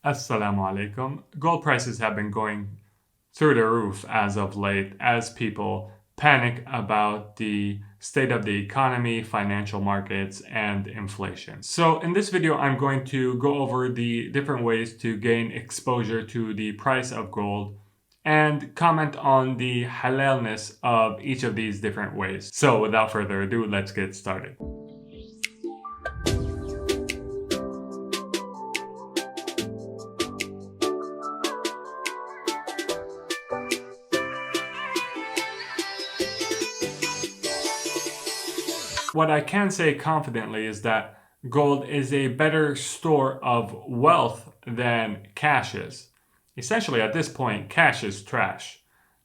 Assalamu alaikum. Gold prices have been going through the roof as of late as people panic about the state of the economy, financial markets, and inflation. So in this video, I'm going to go over the different ways to gain exposure to the price of gold and comment on the halalness of each of these different ways. So without further ado, let's get started. What I can say confidently is that gold is a better store of wealth than cash is. Essentially, at this point, cash is trash.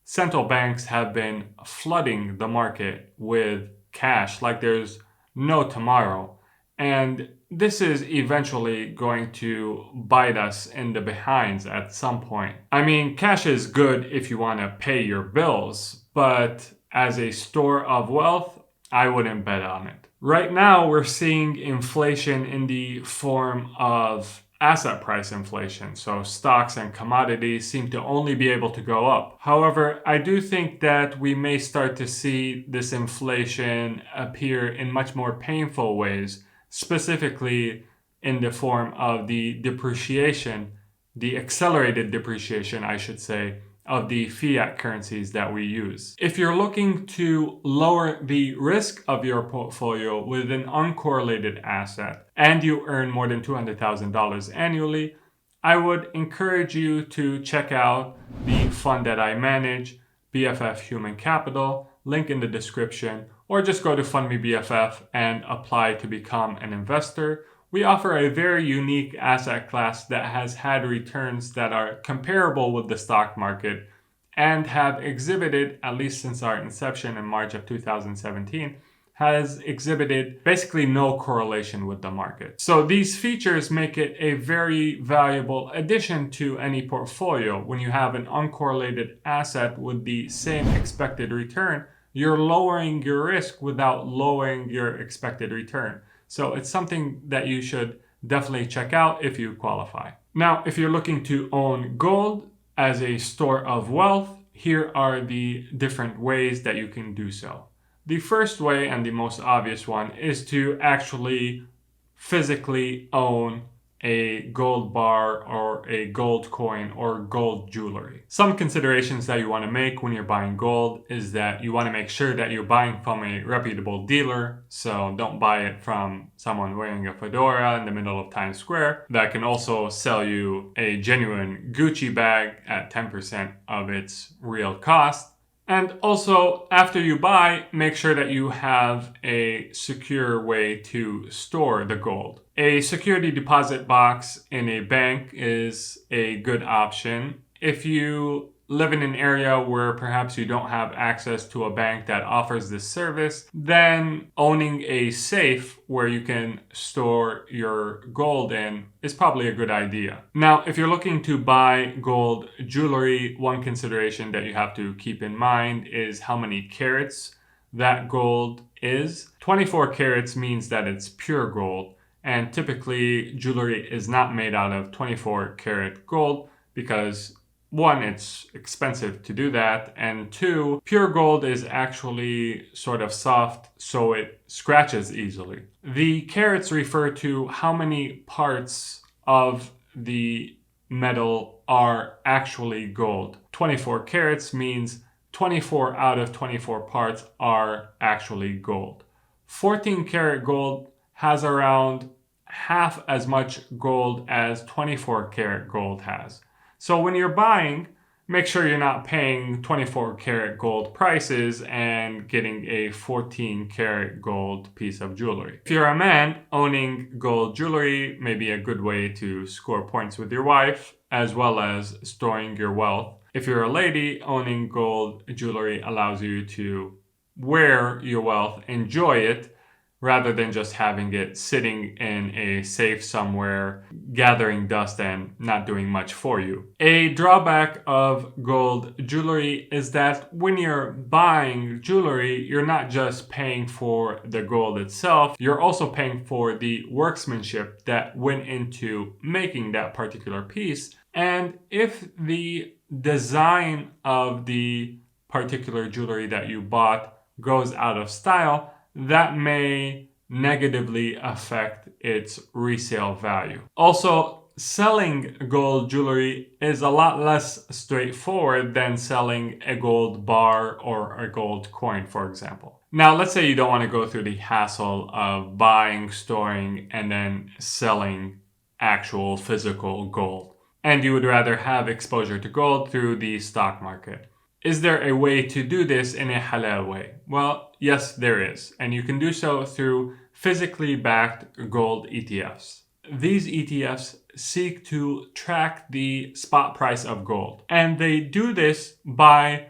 Central banks have been flooding the market with cash like there's no tomorrow. And this is eventually going to bite us in the behinds at some point. I mean, cash is good if you want to pay your bills, but as a store of wealth, I wouldn't bet on it. Right now, we're seeing inflation in the form of asset price inflation. So stocks and commodities seem to only be able to go up. However, I do think that we may start to see this inflation appear in much more painful ways, specifically in the form of the depreciation, the accelerated depreciation, I should say, of the fiat currencies that we use. If you're looking to lower the risk of your portfolio with an uncorrelated asset and you earn more than $200,000 annually, I would encourage you to check out the fund that I manage, BFF Human Capital, link in the description, or just go to Fund Me BFF and apply to become an investor. We offer a very unique asset class that has had returns that are comparable with the stock market and have exhibited, at least since our inception in March of 2017, has exhibited basically no correlation with the market. So these features make it a very valuable addition to any portfolio. When you have an uncorrelated asset with the same expected return, you're lowering your risk without lowering your expected return. So it's something that you should definitely check out if you qualify. Now, if you're looking to own gold as a store of wealth, here are the different ways that you can do so. The first way, and the most obvious one, is to actually physically own a gold bar or a gold coin or gold jewelry. Some considerations that you want to make when you're buying gold is that you want to make sure that you're buying from a reputable dealer. So don't buy it from someone wearing a fedora in the middle of Times Square that can also sell you a genuine Gucci bag at 10% of its real cost. And also, after you buy, make sure that you have a secure way to store the gold. A security deposit box in a bank is a good option. If you live in an area where perhaps you don't have access to a bank that offers this service, then owning a safe where you can store your gold in is probably a good idea. Now, if you're looking to buy gold jewelry, one consideration that you have to keep in mind is how many carats that gold is. 24 carats means that it's pure gold, and typically jewelry is not made out of 24 karat gold because one, it's expensive to do that, and two, pure gold is actually sort of soft, so it scratches easily. The carats refer to how many parts of the metal are actually gold. 24 carats means 24 out of 24 parts are actually gold. 14 karat gold has around half as much gold as 24 karat gold has. So when you're buying, make sure you're not paying 24 karat gold prices and getting a 14 karat gold piece of jewelry. If you're a man, owning gold jewelry may be a good way to score points with your wife, as well as storing your wealth. If you're a lady, owning gold jewelry allows you to wear your wealth, enjoy it, rather than just having it sitting in a safe somewhere, gathering dust and not doing much for you. A drawback of gold jewelry is that when you're buying jewelry, you're not just paying for the gold itself, you're also paying for the workmanship that went into making that particular piece. And if the design of the particular jewelry that you bought goes out of style, that may negatively affect its resale value. Also, selling gold jewelry is a lot less straightforward than selling a gold bar or a gold coin, for example. Now, let's say you don't want to go through the hassle of buying, storing, and then selling actual physical gold, and you would rather have exposure to gold through the stock market. Is there a way to do this in a halal way? Well, yes, there is. And you can do so through physically backed gold ETFs. These ETFs seek to track the spot price of gold. And they do this by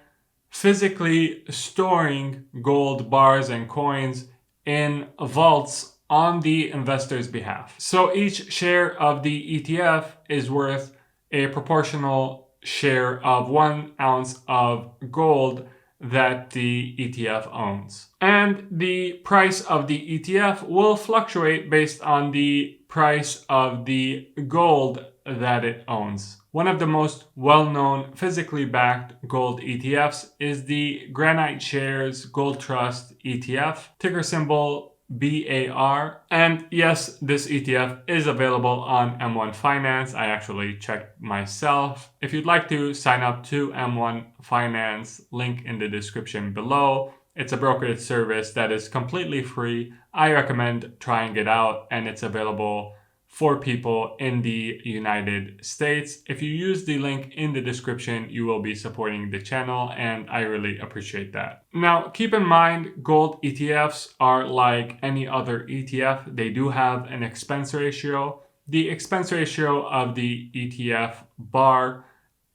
physically storing gold bars and coins in vaults on the investor's behalf. So each share of the ETF is worth a proportional share of 1 ounce of gold that the ETF owns. And the price of the ETF will fluctuate based on the price of the gold that it owns. One of the most well-known physically backed gold ETFs is the Granite Shares Gold Trust ETF, ticker symbol BAR. And yes, this ETF is available on M1 Finance. I actually checked myself. If you'd like to sign up to M1 Finance, link in the description below. It's a brokerage service that is completely free. I recommend trying it out, and it's available for people in the United States. If you use the link in the description, you will be supporting the channel, and I really appreciate that. Now, keep in mind, gold ETFs are like any other ETF. They do have an expense ratio. The expense ratio of the ETF bar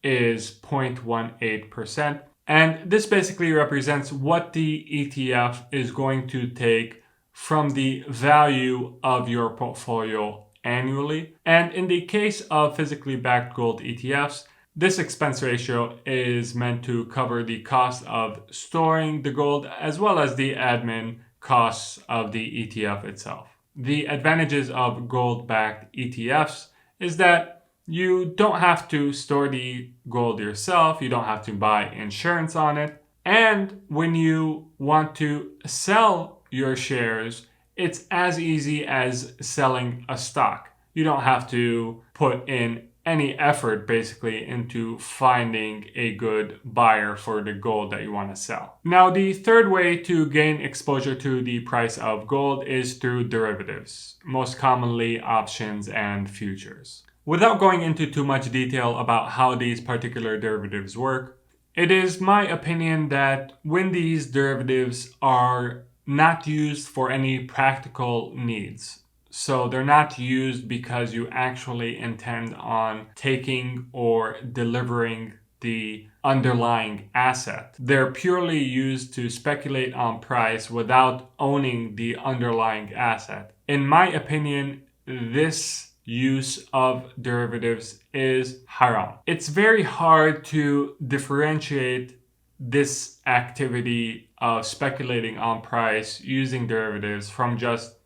is 0.18%. And this basically represents what the ETF is going to take from the value of your portfolio annually. And in the case of physically backed gold ETFs, this expense ratio is meant to cover the cost of storing the gold as well as the admin costs of the ETF itself. The advantages of gold-backed ETFs is that you don't have to store the gold yourself, you don't have to buy insurance on it, and when you want to sell your shares, it's as easy as selling a stock. You don't have to put in any effort basically into finding a good buyer for the gold that you want to sell. Now, the third way to gain exposure to the price of gold is through derivatives, most commonly options and futures. Without going into too much detail about how these particular derivatives work, it is my opinion that when these derivatives are not used for any practical needs, so they're not used because you actually intend on taking or delivering the underlying asset. They're purely used to speculate on price without owning the underlying asset. In my opinion, this use of derivatives is haram. It's very hard to differentiate this activity of speculating on price using derivatives from just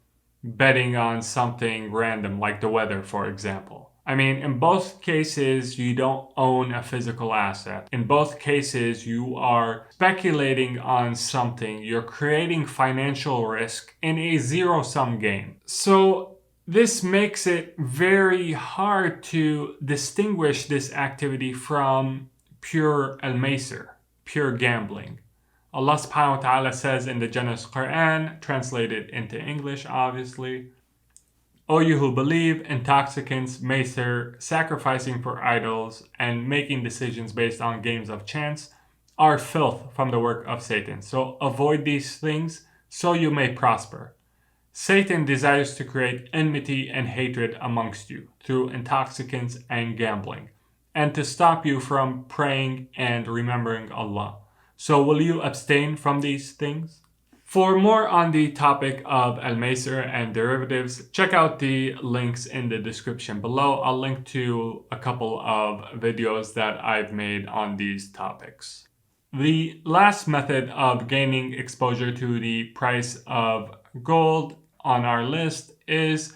betting on something random like the weather, for example. I mean, in both cases, you don't own a physical asset. In both cases, you are speculating on something. You're creating financial risk in a zero-sum game. So this makes it very hard to distinguish this activity from pure al-maisir, pure gambling. Allah subhanahu wa ta'ala says in the generous Quran, translated into English obviously, O you who believe, intoxicants, maisir, sacrificing for idols, and making decisions based on games of chance are filth from the work of Satan. So avoid these things so you may prosper. Satan desires to create enmity and hatred amongst you through intoxicants and gambling, and to stop you from praying and remembering Allah. So will you abstain from these things? For more on the topic of Al-Maisir and derivatives, check out the links in the description below. I'll link to a couple of videos that I've made on these topics. The last method of gaining exposure to the price of gold on our list is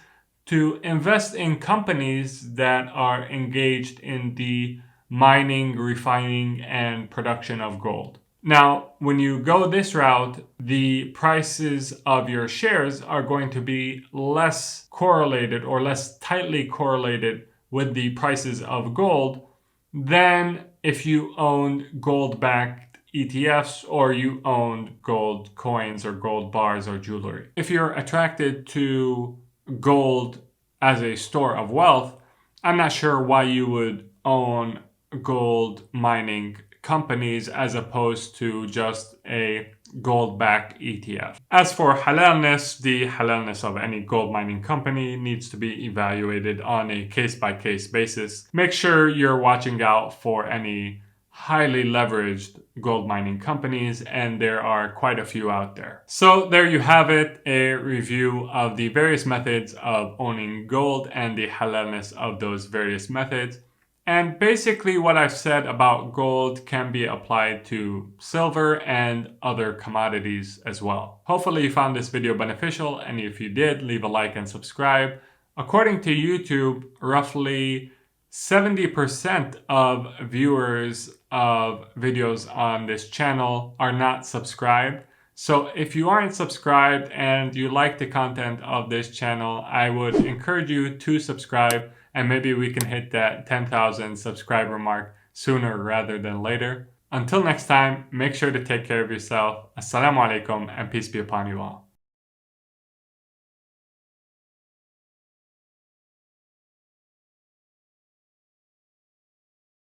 to invest in companies that are engaged in the mining, refining, and production of gold. Now, when you go this route, the prices of your shares are going to be less correlated or less tightly correlated with the prices of gold than if you owned gold-backed ETFs or you owned gold coins or gold bars or jewelry. If you're attracted to gold as a store of wealth, I'm not sure why you would own gold mining companies as opposed to just a gold-backed ETF. As for halalness, the halalness of any gold mining company needs to be evaluated on a case-by-case basis. Make sure you're watching out for any highly leveraged gold mining companies, and there are quite a few out there. So there you have it, a review of the various methods of owning gold and the halalness of those various methods. And basically what I've said about gold can be applied to silver and other commodities as well. Hopefully you found this video beneficial, and if you did, leave a like and subscribe. According to YouTube, roughly 70% of viewers of videos on this channel are not subscribed. So if you aren't subscribed and you like the content of this channel, I would encourage you to subscribe, and maybe we can hit that 10,000 subscriber mark sooner rather than later. Until next time, make sure to take care of yourself. Assalamu alaikum and peace be upon you all.